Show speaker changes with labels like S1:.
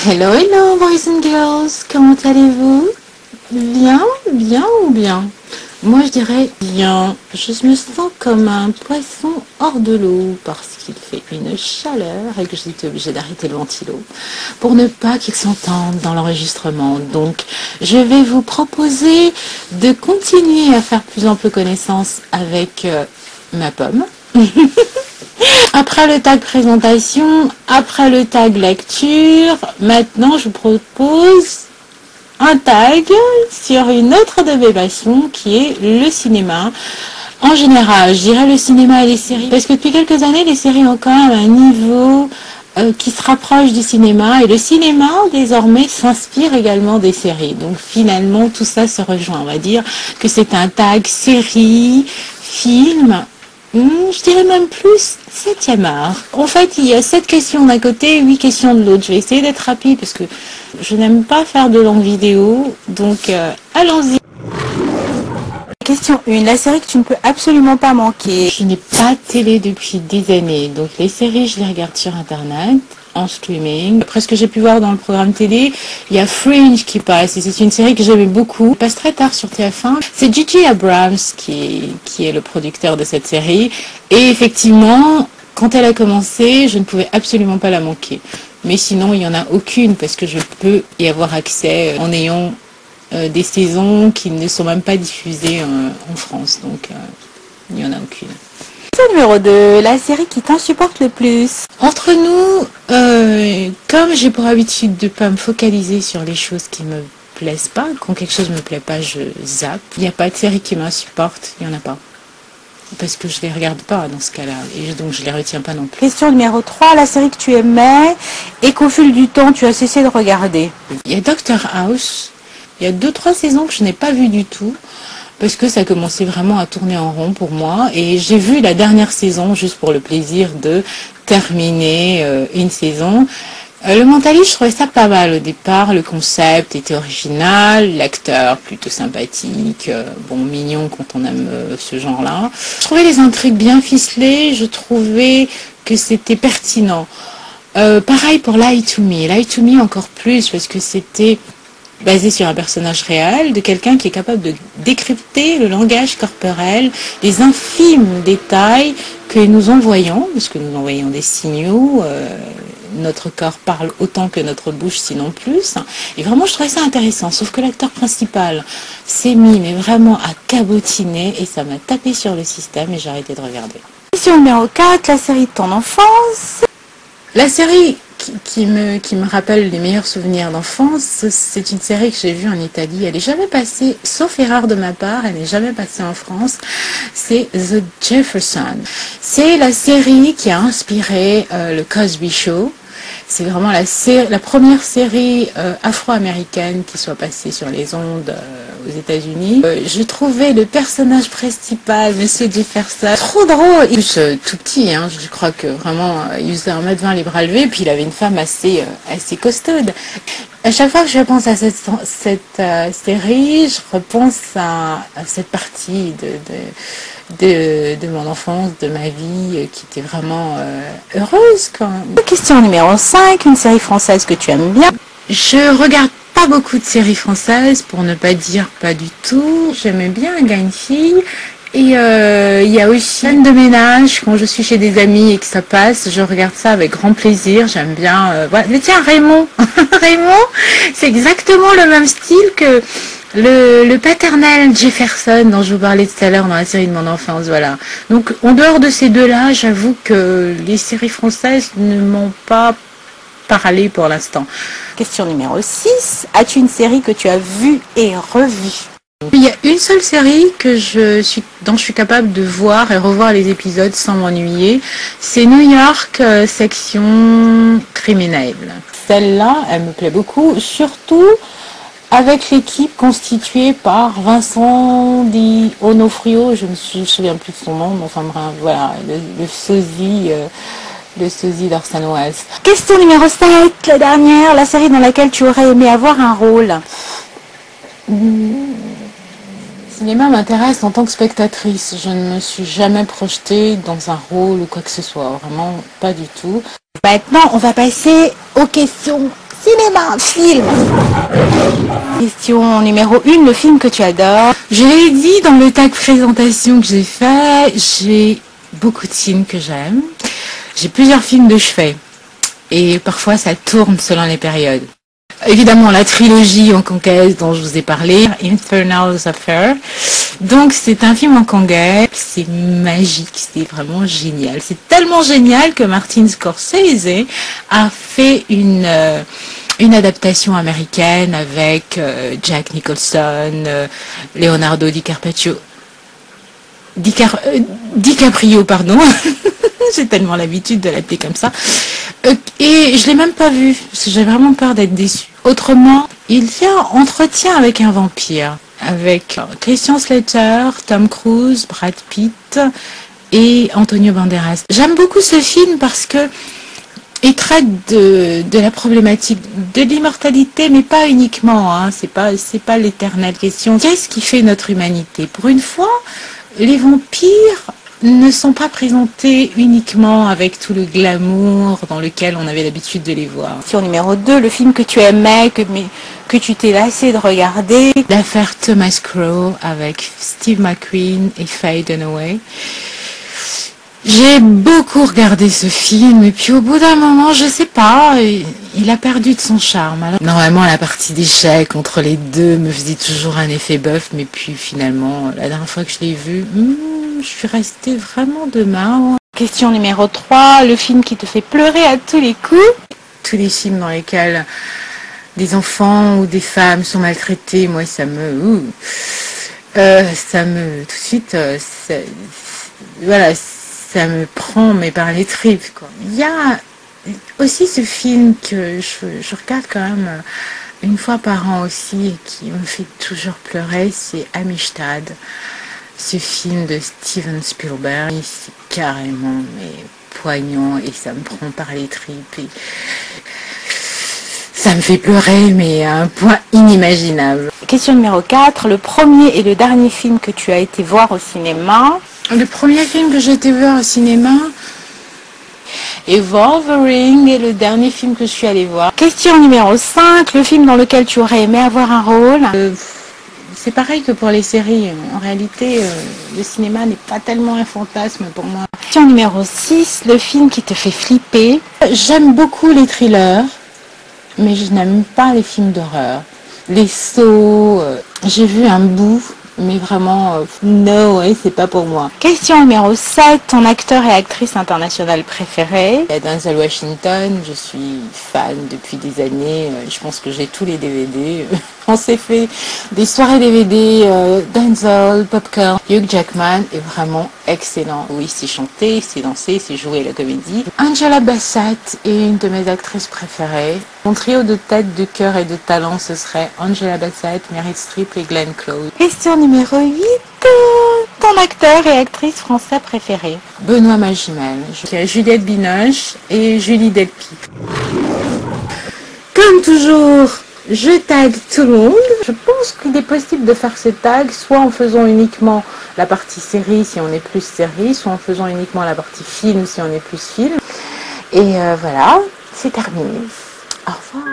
S1: Hello, hello, boys and girls, comment allez-vous? Bien, bien ou bien? Moi, je dirais bien. Je me sens comme un poisson hors de l'eau parce qu'il fait une chaleur et que j'ai été obligée d'arrêter le ventilo pour ne pas qu'il s'entende dans l'enregistrement. Donc, je vais vous proposer de continuer à faire plus ample connaissance avec ma pomme. Après le tag présentation, après le tag lecture, maintenant je vous propose un tag sur une autre de mes passions qui est le cinéma. En général, je dirais le cinéma et les séries. Parce que depuis quelques années, les séries ont quand même un niveau qui se rapproche du cinéma. Et le cinéma, désormais, s'inspire également des séries. Donc finalement, tout ça se rejoint. On va dire que c'est un tag série, film. Je dirais même plus 7e art. En fait, il y a 7 questions d'un côté, 8 questions de l'autre. Je vais essayer d'être rapide parce que je n'aime pas faire de longues vidéos. Donc, allons-y.
S2: Question 1. La série que tu ne peux absolument pas manquer.
S1: Je n'ai pas de télé depuis des années. Donc, les séries, je les regarde sur Internet, en streaming. Après ce que j'ai pu voir dans le programme télé, il y a Fringe qui passe. Et c'est une série que j'aimais beaucoup. Elle passe très tard sur TF1. C'est J.J. Abrams qui est le producteur de cette série. Et effectivement, quand elle a commencé, je ne pouvais absolument pas la manquer. Mais sinon, il n'y en a aucune parce que je peux y avoir accès en ayant des saisons qui ne sont même pas diffusées en France. Donc, il n'y en a aucune.
S2: Numéro 2, la série qui t'insupporte le plus.
S1: Entre nous, comme j'ai pour habitude de ne pas me focaliser sur les choses qui me plaisent pas, quand quelque chose me plaît pas, je zappe. Il n'y a pas de série qui m'insupporte, il n'y en a pas. Parce que je les regarde pas dans ce cas-là, et donc je les retiens pas non plus.
S2: Question numéro 3, la série que tu aimais et qu'au fil du temps tu as cessé de regarder.
S1: Il y a Doctor House, il y a 2-3 saisons que je n'ai pas vues du tout. Parce que ça commençait vraiment à tourner en rond pour moi. Et j'ai vu la dernière saison juste pour le plaisir de terminer une saison. Le Mentaliste, je trouvais ça pas mal au départ. Le concept était original, l'acteur plutôt sympathique, bon, mignon quand on aime ce genre-là. Je trouvais les intrigues bien ficelées, je trouvais que c'était pertinent. Pareil pour Lie to Me. Lie to Me encore plus parce que c'était basé sur un personnage réel, de quelqu'un qui est capable de décrypter le langage corporel, les infimes détails que nous envoyons, parce que nous envoyons des signaux, notre corps parle autant que notre bouche, sinon plus. Et vraiment, je trouvais ça intéressant, sauf que l'acteur principal s'est mis mais vraiment à cabotiner et ça m'a tapé sur le système et j'ai arrêté de regarder.
S2: Question numéro 4, la série de ton enfance.
S1: La série qui me rappelle les meilleurs souvenirs d'enfance, c'est une série que j'ai vue en Italie. Elle n'est jamais passée, sauf erreur de ma part, elle n'est jamais passée en France. C'est The Jefferson. C'est la série qui a inspiré le Cosby Show. C'est vraiment la première série afro-américaine qui soit passée sur les ondes aux États-Unis. Je trouvais le personnage principal, Monsieur Jefferson, trop drôle. Et plus tout petit, hein, je crois que vraiment, il faisait 1m20 les bras levés, puis il avait une femme assez costaude. À chaque fois que je pense à cette série, je repense à cette partie de mon enfance, de ma vie, qui était vraiment heureuse quand même.
S2: Question numéro 5, une série française que tu aimes bien.
S1: Je regarde pas beaucoup de séries françaises, pour ne pas dire pas du tout. J'aimais bien Un gars, une fille. Et il y a aussi scène de ménage, quand je suis chez des amis et que ça passe, je regarde ça avec grand plaisir, j'aime bien. Voilà. Mais tiens, Raymond, Raymond, c'est exactement le même style que le paternel Jefferson dont je vous parlais tout à l'heure dans la série de mon enfance, voilà. Donc en dehors de ces deux-là, j'avoue que les séries françaises ne m'ont pas parlé pour l'instant.
S2: Question numéro 6, as-tu une série que tu as vue et revue?
S1: Il y a une seule série dont je suis capable de voir et revoir les épisodes sans m'ennuyer. C'est New York, section criminelle. Celle-là, elle me plaît beaucoup, surtout avec l'équipe constituée par Vincent Di Onofrio, je me souviens plus de son nom, mais enfin bref, voilà, le sosie d'Orson Welles.
S2: Question numéro 7, la dernière, la série dans laquelle tu aurais aimé avoir un rôle.
S1: Le cinéma m'intéresse en tant que spectatrice. Je ne me suis jamais projetée dans un rôle ou quoi que ce soit. Vraiment, pas du tout.
S2: Maintenant, on va passer aux questions 6 cinéma, film. Question numéro 1, le film que tu adores.
S1: Je l'ai dit dans le tag présentation que j'ai fait, j'ai beaucoup de films que j'aime. J'ai plusieurs films de chevet. Et parfois ça tourne selon les périodes. Évidemment, la trilogie hongkongaise dont je vous ai parlé, Infernal Affair. Donc, c'est un film hongkongais. C'est magique, c'est vraiment génial. C'est tellement génial que Martin Scorsese a fait une adaptation américaine avec Jack Nicholson, Leonardo DiCaprio, pardon. J'ai tellement l'habitude de l'appeler comme ça. Et je l'ai même pas vu, parce que j'ai vraiment peur d'être déçue. Autrement, il y a Entretien avec un vampire, avec Christian Slater, Tom Cruise, Brad Pitt et Antonio Banderas. J'aime beaucoup ce film parce que il traite de la problématique de l'immortalité, mais pas uniquement. Hein. C'est pas l'éternelle question. Qu'est-ce qui fait notre humanité? Pour une fois, les vampires ne sont pas présentés uniquement avec tout le glamour dans lequel on avait l'habitude de les voir.
S2: Question numéro 2, le film que tu aimais, que tu t'es lassé de regarder.
S1: L'affaire Thomas Crowe avec Steve McQueen et Faye Dunaway. J'ai beaucoup regardé ce film et puis au bout d'un moment, je sais pas, il a perdu de son charme. Alors, normalement, la partie d'échecs entre les deux me faisait toujours un effet bœuf, mais puis finalement, la dernière fois que je l'ai vu, je suis restée vraiment de marbre.
S2: Question numéro 3, le film qui te fait pleurer à tous les coups.
S1: Tous les films dans lesquels des enfants ou des femmes sont maltraités, moi ça me tout de suite, voilà, ça me prend mais par les tripes, quoi. Il y a aussi ce film que je regarde quand même une fois par an aussi et qui me fait toujours pleurer, c'est Amistad. Ce film de Steven Spielberg, c'est carrément mais poignant et ça me prend par les tripes et ça me fait pleurer mais à un point inimaginable.
S2: Question numéro 4, le premier et le dernier film que tu as été voir au cinéma.
S1: Le premier film que j'ai été voir au cinéma est Wolverine et le dernier film que je suis allée voir.
S2: Question numéro 5, le film dans lequel tu aurais aimé avoir un rôle.
S1: C'est pareil que pour les séries. En réalité, le cinéma n'est pas tellement un fantasme pour moi.
S2: Question numéro 6, le film qui te fait flipper.
S1: J'aime beaucoup les thrillers, mais je n'aime pas les films d'horreur. Les sauts, j'ai vu un bout, mais vraiment, no way, c'est pas pour moi.
S2: Question numéro 7, ton acteur et actrice internationale préférée.
S1: Denzel Washington, je suis fan depuis des années, je pense que j'ai tous les DVD. On s'est fait des soirées DVD, Denzel, Popcorn. Hugh Jackman est vraiment excellent. Oui, c'est chanter, c'est danser, c'est jouer la comédie. Angela Bassett est une de mes actrices préférées. Mon trio de tête, de cœur et de talent, ce serait Angela Bassett, Meryl Streep et Glenn Close.
S2: Question numéro 8, ton acteur et actrice français préférés.
S1: Benoît Magimel, Juliette Binoche et Julie Delpy. Comme toujours, je tag tout le monde. Je pense qu'il est possible de faire ces tags soit en faisant uniquement la partie série si on est plus série, soit en faisant uniquement la partie film si on est plus film. Et voilà, c'est terminé. Au revoir.